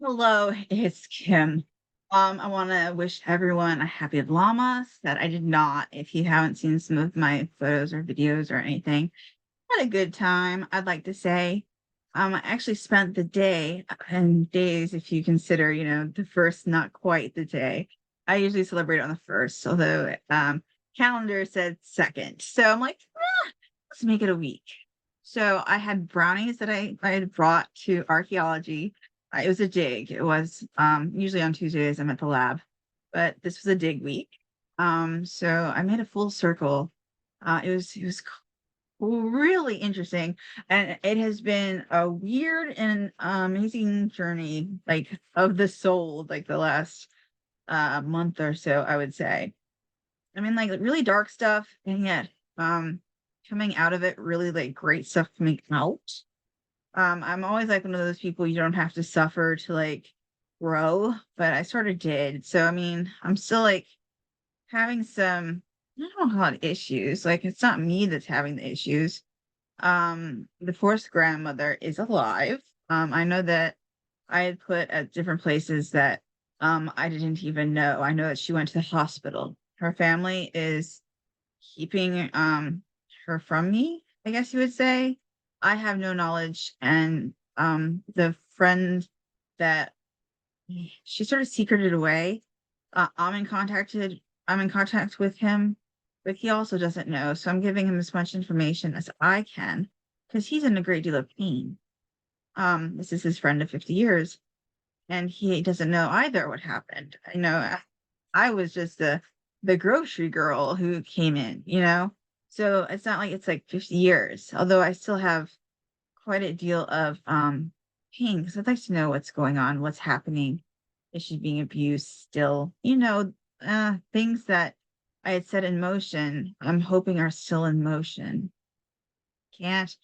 Hello, it's Kim. I want to wish everyone a happy Llamas that I did not. If you haven't seen some of my photos or videos or anything, had a good time. I'd like to say, I actually spent the day and days, if you consider, the first, not quite the day. I usually celebrate on the first, although calendar said second. So I'm like, let's make it a week. So I had brownies that I had brought to archaeology. It was a dig. It was usually on Tuesdays I'm at the lab, but this was a dig week. So I made a full circle. It was really interesting, and it has been a weird and amazing journey, like of the soul, like the last month or so, I would say. I mean, like really dark stuff, and yet coming out of it, really like great stuff coming out. I'm always like one of those people you don't have to suffer to like grow, but I sort of did. So I mean, I'm still like having some, I don't call it issues. Like it's not me that's having the issues. The fourth grandmother is alive. I know that I had put at different places that I didn't even know. I know that she went to the hospital. Her family is keeping her from me, I guess you would say. I have no knowledge, and the friend that she sort of secreted away, I'm in contact with him, but he also doesn't know. So I'm giving him as much information as I can because he's in a great deal of pain. This is his friend of 50 years, and he doesn't know either what happened. I was just the grocery girl who came in. So it's not like it's like 50 years, although I still have quite a deal of pain because I'd like to know what's going on, what's happening. Is she being abused still? Things that I had set in motion, I'm hoping are still in motion. Can't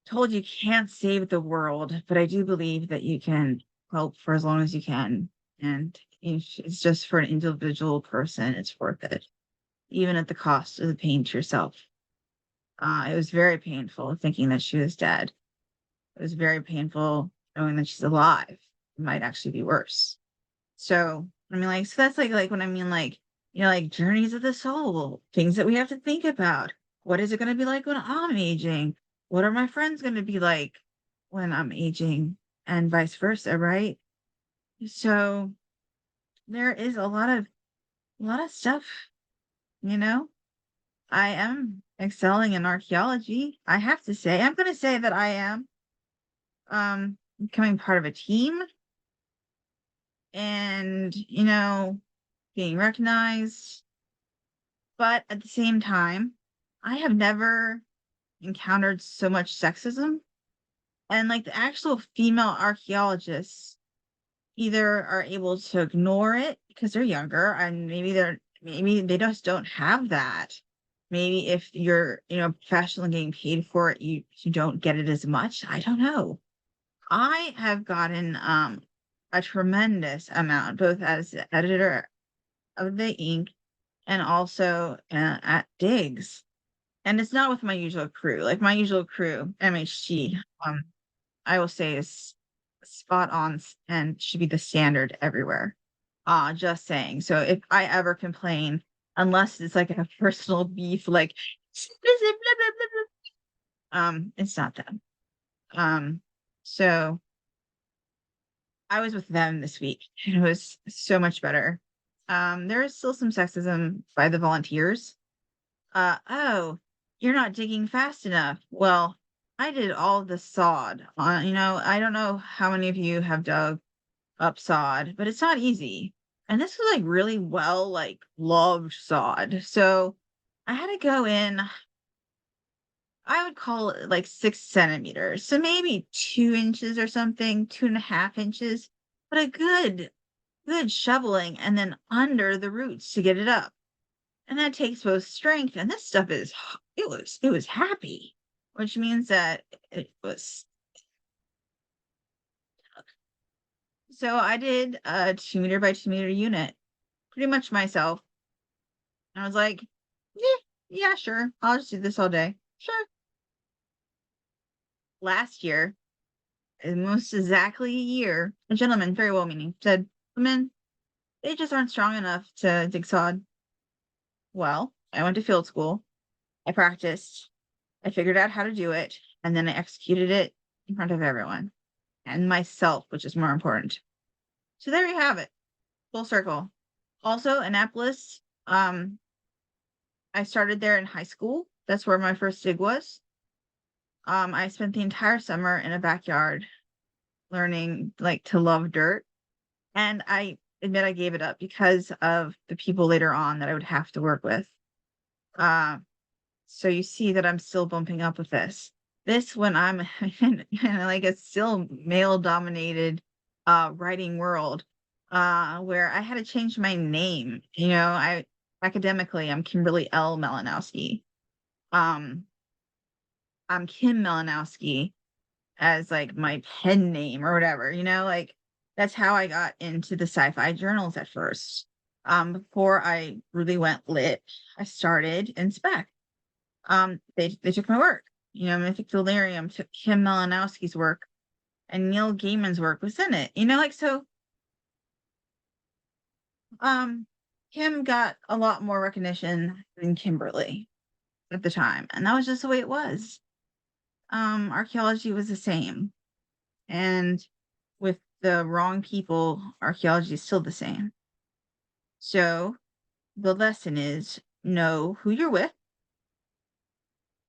Told you can't save the world, but I do believe that you can help for as long as you can. And if it's just for an individual person, it's worth it, even at the cost of the pain to yourself. It was very painful thinking that she was dead. It was very painful knowing that she's alive. It might actually be worse. So, I mean, like, so that's like when I mean, like, like journeys of the soul, things that we have to think about. What is it going to be like when I'm aging? What are my friends going to be like when I'm aging? And vice versa, right? So there is a lot of stuff, you know. I am excelling in archaeology. I have to say, I'm going to say that I am becoming part of a team and, being recognized. But at the same time, I have never encountered so much sexism. And like the actual female archaeologists either are able to ignore it because they're younger and maybe they just don't have that. Maybe if you're, professionally getting paid for it, you don't get it as much. I don't know. I have gotten a tremendous amount, both as the editor of the ink and also at digs. And it's not with my usual crew. Like my usual crew, MHG, I will say is spot on and should be the standard everywhere. Just saying. So if I ever complain, unless it's like a personal beef, like it's not them. Um, so I was with them this week and it was so much better. There is still some sexism by the volunteers. Oh, you're not digging fast enough. Well, I did all the sod. I don't know how many of you have dug up sod, but it's not easy. And this was like really well, like loved sod. So I had to go in, I would call it like 6 centimeters. So maybe 2 inches or something, 2.5 inches, but a good shoveling and then under the roots to get it up. And that takes both strength and this stuff it was happy, which means that it was so I did a 2 meter by 2 meter unit pretty much myself. And I was like, yeah, yeah, sure. I'll just do this all day. Sure. Last year, almost exactly a year, a gentleman, very well meaning, said, women, they just aren't strong enough to dig sod. Well, I went to field school, I practiced, I figured out how to do it, and then I executed it in front of everyone and myself, which is more important. So there you have it, full circle. Also, Annapolis, I started there in high school. That's where my first dig was. I spent the entire summer in a backyard learning like to love dirt. And I admit I gave it up because of the people later on that I would have to work with. Uh, so you see that I'm still bumping up with this. This when I'm in like a still male dominated writing world where I had to change my name. I academically I'm Kimberly L. Melanowski. Um, I'm Kim Melanowski as like my pen name or whatever, like that's how I got into the sci-fi journals at first. Before I really went lit, I started in spec. They took my work. Mythic Delirium took Kim Melanowski's work and Neil Gaiman's work was in it. Like so um Kim got a lot more recognition than Kimberly at the time. And that was just the way it was. Archaeology was the same. And with the wrong people, archaeology is still the same. So the lesson is know who you're with.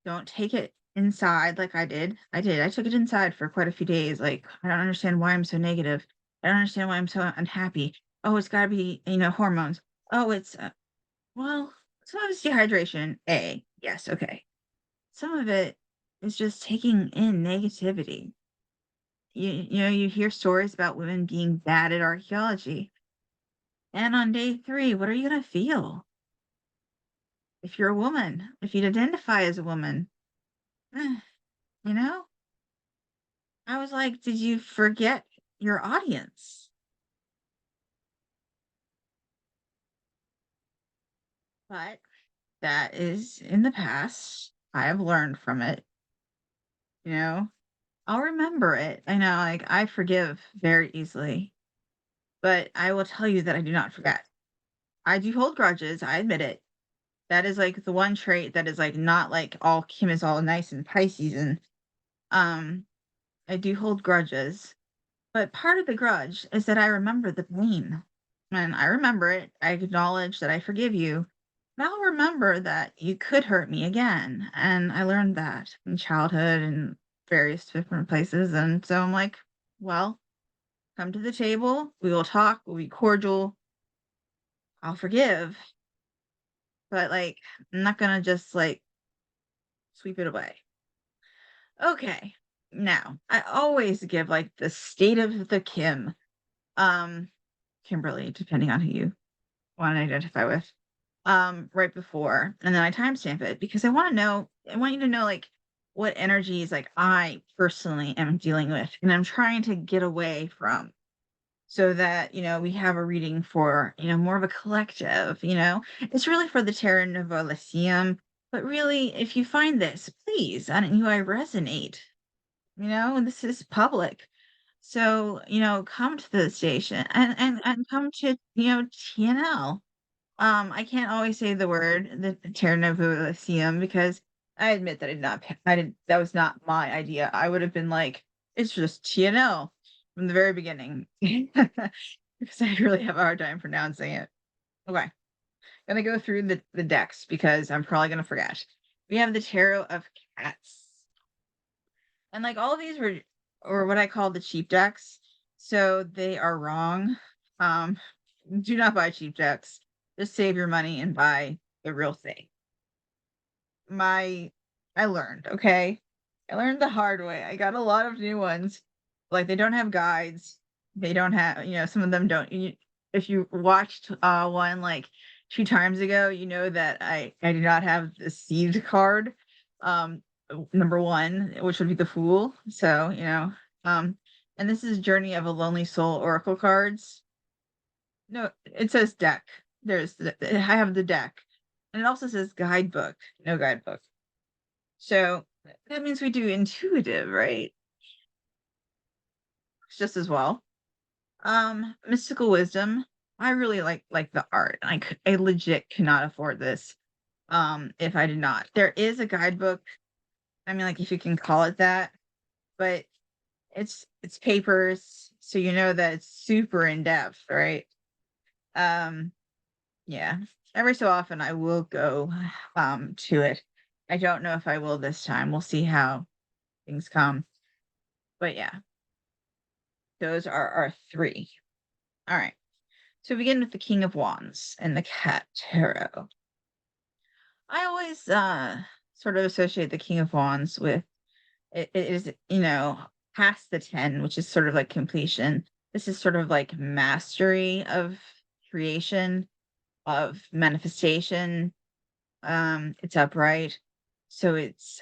Don't take it inside like I did. I did. I took it inside for quite a few days. Like, I don't understand why I'm so negative. I don't understand why I'm so unhappy. Oh, it's got to be, hormones. Oh, it's, well, some of it's dehydration. A, yes, okay. Some of it is just taking in negativity. You hear stories about women being bad at archaeology. And on day 3, what are you gonna feel? If you're a woman, if you identify as a woman, eh, you know? I was like, "Did you forget your audience?" But that is in the past. I have learned from it, you know? I'll remember it. I know, like, I forgive very easily, but I will tell you that I do not forget. I do hold grudges, I admit it. That is, like, the one trait that is, like, not like all Kim is all nice and Pisces and, um, I do hold grudges, but part of the grudge is that I remember the pain. And I remember it. I acknowledge that I forgive you. But I'll remember that you could hurt me again. And I learned that in childhood and various different places. And so I'm like, well, come to the table. We will talk. We'll be cordial. I'll forgive. But like, I'm not going to just like sweep it away. Okay. Now, I always give like the state of the um, Kimberly, depending on who you want to identify with, right before, and then I timestamp it because I want you to know like what energies like I personally am dealing with and I'm trying to get away from so that, we have a reading for, more of a collective, It's really for the Terra Nova Lyceum, but really, if you find this, please, and I resonate, this is public. So, come to the station and come to, TNL. I can't always say the word, the Terranovilium, because I admit that I didn't that was not my idea. I would have been like, "It's just TNL," from the very beginning. Because I really have a hard time pronouncing it. Okay, gonna go through the decks because I'm probably gonna forget. We have the Tarot of Cats. And, like, all of these were or what I call the cheap decks, so they are wrong. Um, do not buy cheap decks. Just save your money and buy the real thing. My I learned, okay? I learned the hard way. I got a lot of new ones. Like, they don't have guides. They don't have some of them don't if you watched, one, like, 2 times ago, you know that I do not have the seed card, number 1, which would be the Fool. So, um, and this is Journey of a Lonely Soul oracle cards. No, it says deck. I have the deck. And it also says guidebook, no guidebook. So that means we do intuitive, right? works just as well. Mystical wisdom. I really like the art. I legit cannot afford this. If I did not. There is a guidebook. I mean, like if you can call it that, but it's papers, so you know that it's super in depth, right? Um, yeah. Every so often I will go to it. I don't know if I will this time. We'll see how things come. But yeah, those are our three. All right. So we begin with the King of Wands and the Cat Tarot. I always sort of associate the King of Wands with it is, past the 10, which is sort of like completion. This is sort of like mastery of creation, of manifestation. It's upright. So it's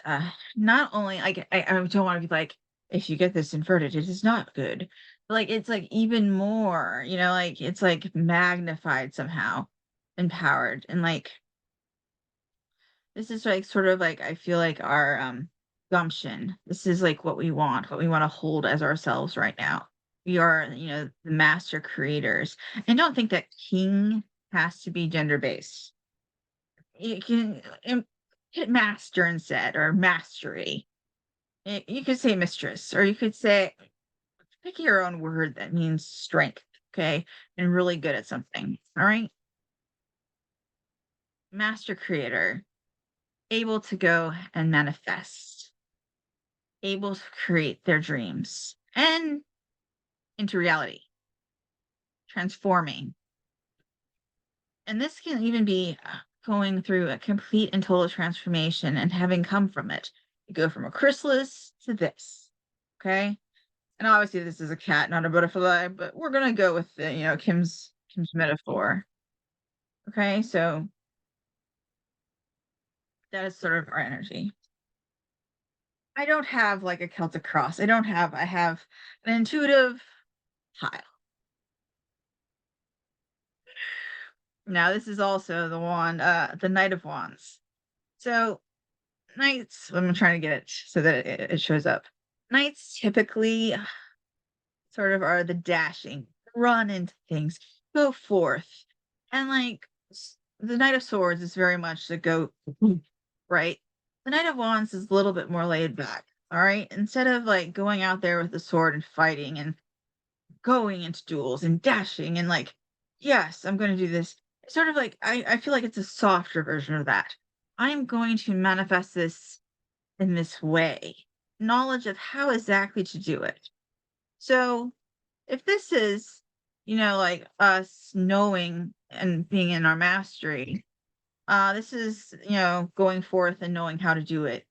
not only like I don't want to be like, if you get this inverted, it is not good. But like it's like even more, like it's like magnified somehow, empowered. And like this is like sort of like I feel like our gumption. This is like what we want to hold as ourselves right now. We are, the master creators. And don't think that king has to be gender based. You can hit master instead, or mastery. You could say mistress, or you could say pick your own word that means strength, okay? And really good at something. All right. Master creator, able to go and manifest, able to create their dreams and into reality, transforming. And this can even be going through a complete and total transformation and having come from it. You go from a chrysalis to this. Okay. And obviously this is a cat, not a butterfly, but we're gonna go with the, Kim's metaphor. Okay, so that is sort of our energy. I don't have like a Celtic cross. I have an intuitive tile. Now this is also the one, the Knight of Wands. So knights, I'm trying to get it so that it shows up. Knights typically sort of are the dashing, run into things, go forth. And like the Knight of Swords is very much the go, right? The Knight of Wands is a little bit more laid back. All right. Instead of like going out there with the sword and fighting and going into duels and dashing and like, yes, I'm going to do this. It's sort of like, I feel like it's a softer version of that. I'm going to manifest this in this way, knowledge of how exactly to do it. So if this is, like us knowing and being in our mastery, this is, going forth and knowing how to do it.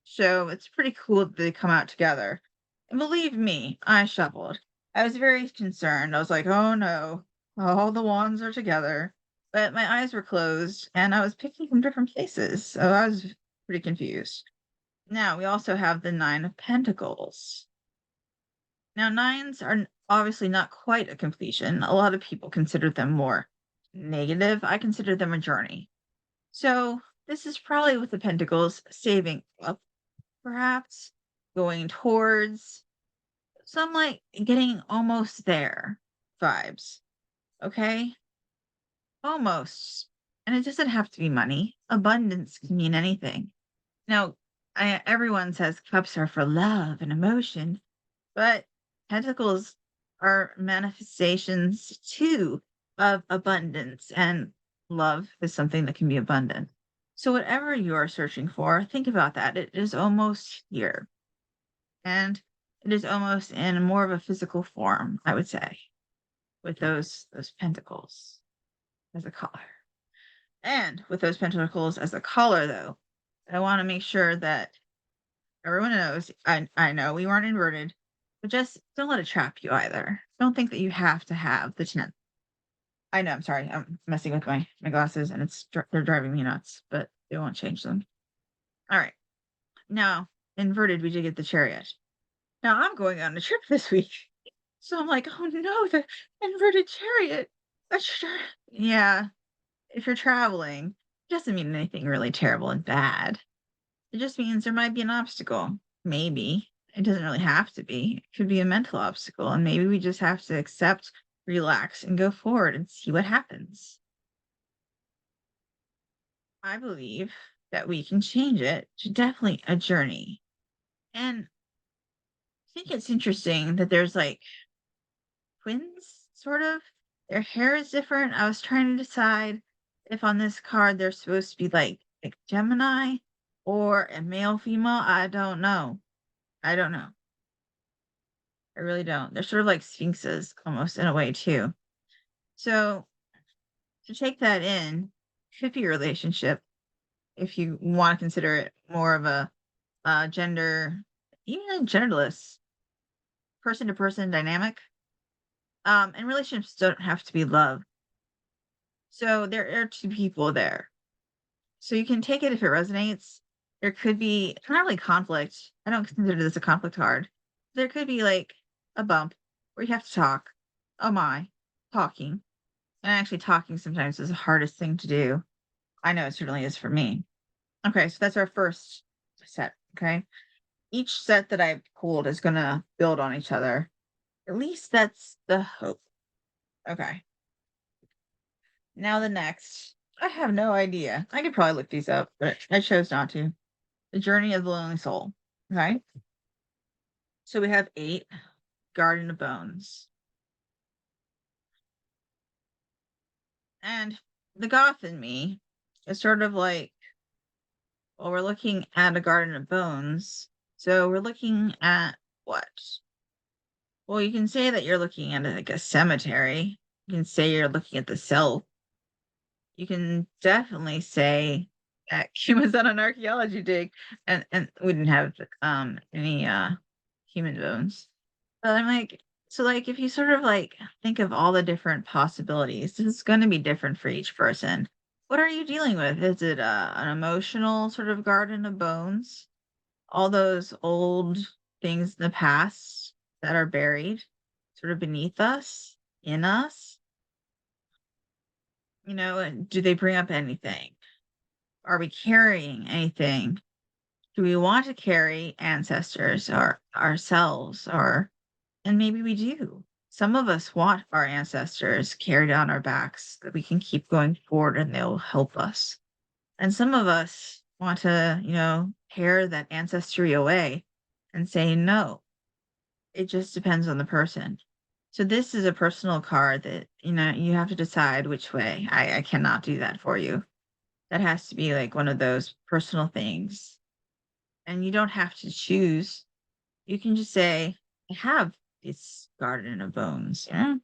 So it's pretty cool that they come out together. And believe me, I shuffled. I was very concerned. I was like, oh no, all the wands are together. But my eyes were closed and I was picking from different places. So I was pretty confused. Now we also have the Nine of Pentacles. Now, nines are obviously not quite a completion. A lot of people consider them more negative. I consider them a journey. So, this is probably with the pentacles saving up, perhaps going towards some like getting almost there vibes. Okay. Almost. And it doesn't have to be money. Abundance can mean anything. Now, everyone says cups are for love and emotion. But pentacles are manifestations too of abundance, and love is something that can be abundant. So, whatever you are searching for, think about that. It is almost here, and it is almost in more of a physical form, I would say, with those pentacles as a color. And with those pentacles as a color, though, I want to make sure that everyone knows. I know we weren't inverted, but just don't let it trap you either. Don't think that you have to have the 10th. I know, I'm sorry. I'm messing with my glasses and they're driving me nuts, but they won't change them. All right. Now, inverted, we did get the Chariot. Now I'm going on a trip this week. So I'm like, oh no, the inverted Chariot. Yeah, if you're traveling, it doesn't mean anything really terrible and bad. It just means there might be an obstacle. Maybe. It doesn't really have to be. It could be a mental obstacle, and maybe we just have to accept, relax, and go forward and see what happens. I believe that we can change it to definitely a journey. And I think it's interesting that there's like twins, sort of. Their hair is different. I was trying to decide if on this card they're supposed to be like Gemini or a male female. I don't know. I don't know. I really don't. They're sort of like sphinxes almost in a way too. So to take that in, could be a relationship if you want to consider it more of a gender, even a genderless person to person dynamic. And relationships don't have to be love. So there are two people there. So you can take it if it resonates. There could be it's not really conflict. I don't consider this a conflict card. There could be like a bump where you have to talk. Oh my, talking. And actually talking sometimes is the hardest thing to do. I know it certainly is for me. Okay, so that's our first set. Okay. Each set that I pulled is gonna build on each other. At least that's the hope. Okay. Now the next. I have no idea. I could probably look these up, but I chose not to. The Journey of the Lonely Soul. Okay. So we have 8, Garden of Bones. And the goth in me is sort of like, well, we're looking at a Garden of Bones. So we're looking at what? Well, you can say that you're looking at like a cemetery. You can say you're looking at the self. You can definitely say that Kim was on an archaeology dig and we didn't have any human bones. But I'm like, so like if you sort of like think of all the different possibilities, this is going to be different for each person. What are you dealing with? Is it an emotional sort of garden of bones? All those old things in the past that are buried sort of beneath us, in us? And do they bring up anything? Are we carrying anything? Do we want to carry ancestors or ourselves and maybe we do. Some of us want our ancestors carried on our backs that we can keep going forward and they'll help us. And some of us want to, tear that ancestry away and say no. It just depends on the person. So this is a personal card that, you have to decide which way. I cannot do that for you. That has to be like one of those personal things. And you don't have to choose. You can just say, I have this garden of bones. Yeah.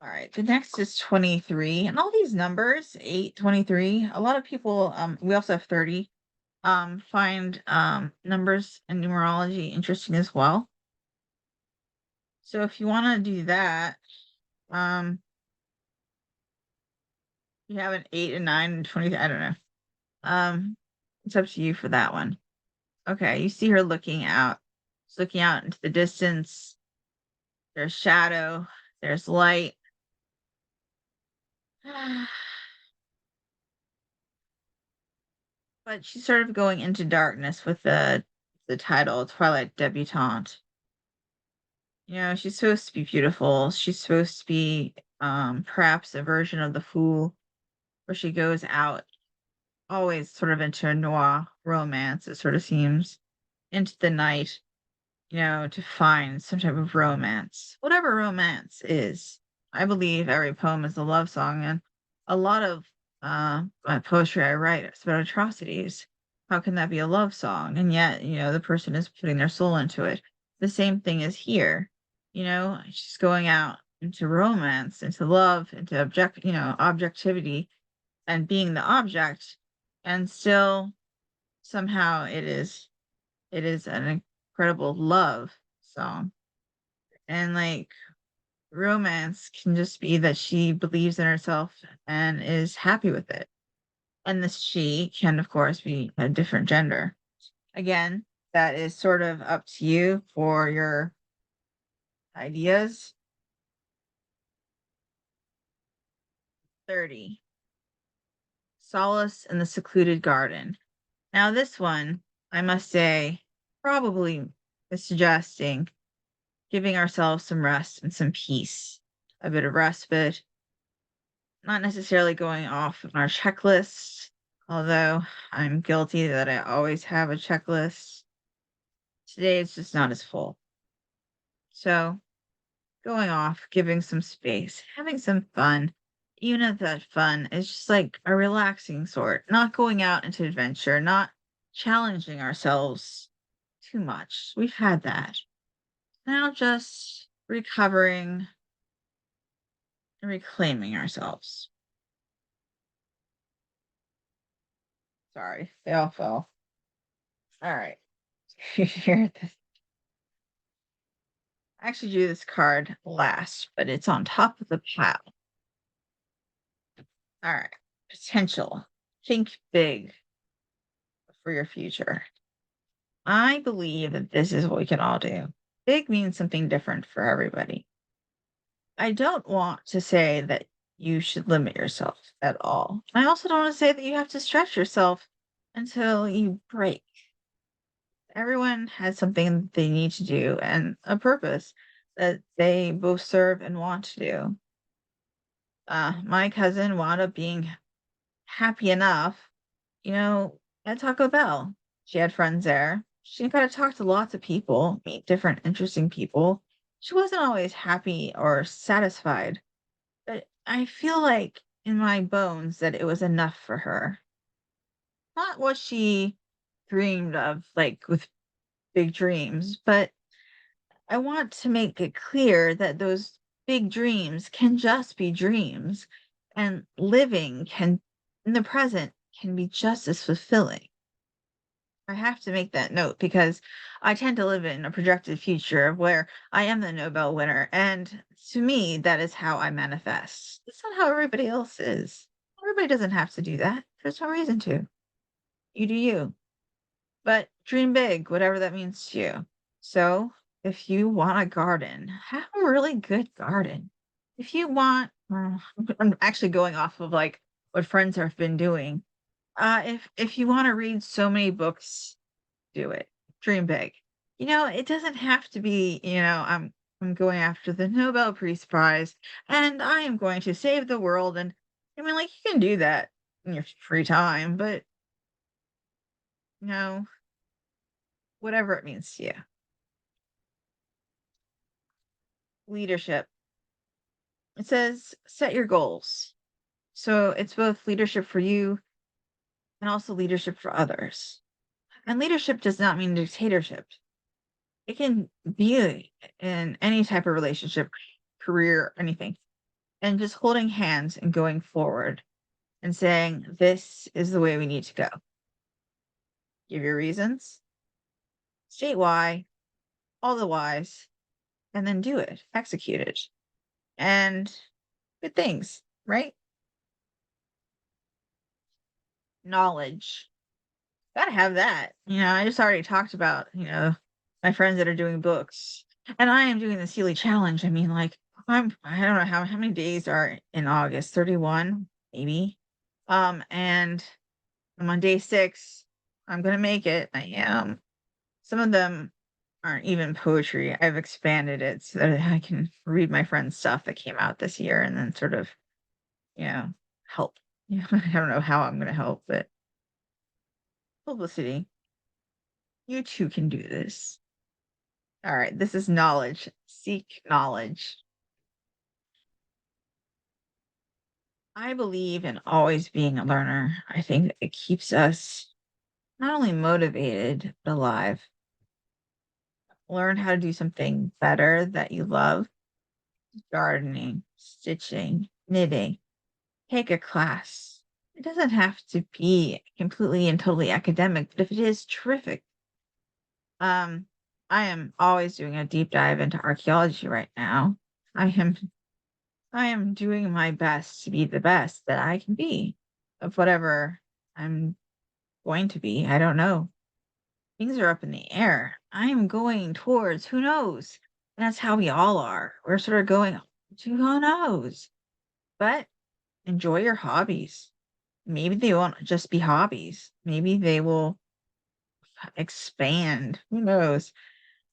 All right. The next is 23. And all these numbers, 8, 23. A lot of people, we also have 30, find numbers and numerology interesting as well. So if you want to do that, um, you have an 8 and 9 and 20. I don't know. It's up to you for that one. Okay, you see her looking out. She's looking out into the distance. There's shadow, there's light. But she's sort of going into darkness with the title Twilight Debutante. She's supposed to be beautiful. She's supposed to be perhaps a version of the Fool, where she goes out always sort of into a noir romance, it sort of seems, into the night, to find some type of romance. Whatever romance is. I believe every poem is a love song, and a lot of my poetry I write is about atrocities. How can that be a love song? And yet, the person is putting their soul into it. The same thing is here. She's going out into romance, into love, into objectivity and being the object, and still somehow it is an incredible love song. And like romance can just be that she believes in herself and is happy with it. And this she can, of course, be a different gender. Again, that is sort of up to you for your ideas. 30. Solace in the Secluded Garden. Now, this one, I must say, probably is suggesting giving ourselves some rest and some peace, a bit of respite, not necessarily going off on our checklist, although I'm guilty that I always have a checklist. Today it's just not as full. So, going off, giving some space, having some fun, even if that fun is just like a relaxing sort, not going out into adventure, not challenging ourselves too much. We've had that. Now just recovering and reclaiming ourselves. Sorry, they all fell. All right. Here, I actually drew this card last, but it's on top of the pile. All right. Potential. Think big for your future. I believe that this is what we can all do. Big means something different for everybody. I don't want to say that you should limit yourself at all. I also don't want to say that you have to stretch yourself until you break. Everyone has something they need to do and a purpose that they both serve and want to do. My cousin wound up being happy enough, at Taco Bell. She had friends there. She got to talk to lots of people, meet different interesting people. She wasn't always happy or satisfied, but I feel like in my bones that it was enough for her. Not what she dreamed of, like with big dreams, but I want to make it clear that those big dreams can just be dreams, and living can, in the present, can be just as fulfilling. I have to make that note because I tend to live in a projected future where I am the Nobel winner. And to me, that is how I manifest. It's not how everybody else is. Everybody doesn't have to do that. There's no reason to. You do you. But dream big, whatever that means to you. So if you want a garden, have a really good garden. If you want, I'm actually going off of like what friends have been doing. If you want to read so many books, do it. Dream big. It doesn't have to be, I'm going after the Nobel Peace Prize and I am going to save the world. And I mean, like, you can do that in your free time, but you know, whatever it means to you. Leadership. It says set your goals. So it's both leadership for you and also leadership for others. And leadership does not mean dictatorship. It can be in any type of relationship, career, anything. And just holding hands and going forward and saying, this is the way we need to go. Give your reasons, state why, all the whys, and then do it, execute it. And good things, right? Knowledge. Gotta have that. I just already talked about, my friends that are doing books. And I am doing the Sealy challenge. I mean, like, I don't know how many days are in August, 31, maybe. And I'm on day 6. I'm gonna make it. I am. Some of them aren't even poetry. I've expanded it so that I can read my friend's stuff that came out this year and then sort of, you know, help. I don't know how I'm gonna help, but publicity. You too can do this. All right, this is knowledge. Seek knowledge. I believe in always being a learner. I think it keeps us not only motivated, but alive. Learn how to do something better that you love: gardening, stitching, knitting. Take a class. It doesn't have to be completely and totally academic, but if it is, terrific. Um, I am always doing a deep dive into archaeology right now. I am I am doing my best to be the best that I can be of whatever I'm going to be. I don't know. Things are up in the air. I am going towards who knows. And that's how we all are. We're sort of going to who knows. But enjoy your hobbies. Maybe they won't just be hobbies. Maybe they will expand. Who knows?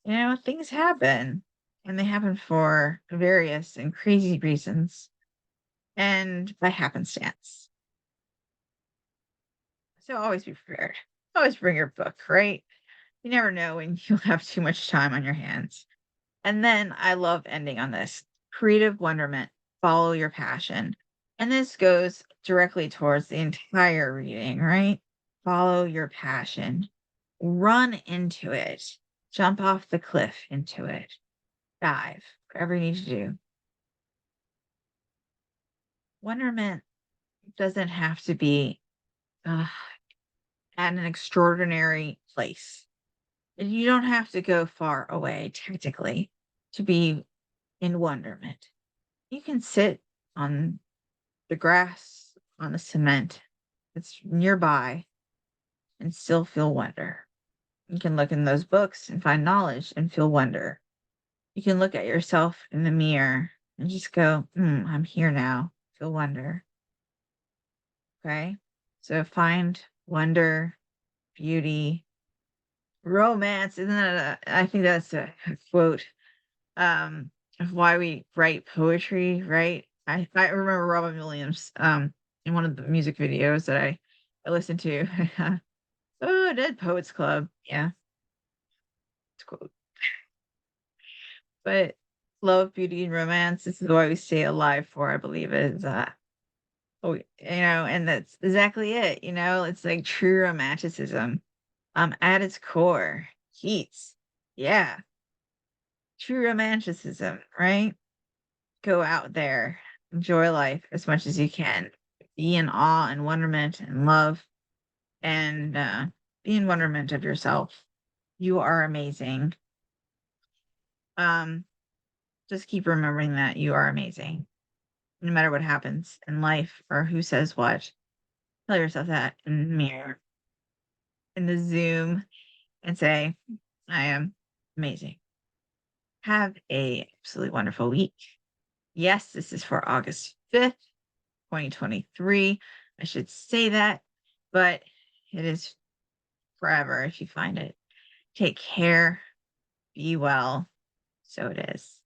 Things happen, and they happen for various and crazy reasons and by happenstance. So always be prepared. Always bring your book, right? You never know when you'll have too much time on your hands. And then I love ending on this creative wonderment, follow your passion. And this goes directly towards the entire reading, right? Follow your passion, run into it, jump off the cliff into it, dive, whatever you need to do. Wonderment doesn't have to be uh, at an extraordinary place. You don't have to go far away, technically, to be in wonderment. You can sit on the grass, on the cement that's nearby, and still feel wonder. You can look in those books and find knowledge and feel wonder. You can look at yourself in the mirror and just go, I'm here now, feel wonder. Okay. So find wonder, beauty, romance. Isn't that I think that's a quote of why we write poetry, right? I remember Robin Williams in one of the music videos that I listened to. Oh, Dead Poets Club. Yeah, it's cool. But love, beauty, and romance. This is why we stay alive for, I believe, is and that's exactly it. It's like true romanticism. At its core, Keats. Yeah, true romanticism, right? Go out there, enjoy life as much as you can. Be in awe and wonderment and love and be in wonderment of yourself. You are amazing. Um, just keep remembering that you are amazing. No matter what happens in life or who says what. Tell yourself that in the mirror, in the Zoom, and say, I am amazing. Have a absolutely wonderful week. Yes, this is for August 5th, 2023. I should say that, but it is forever if you find it. Take care, be well. So it is.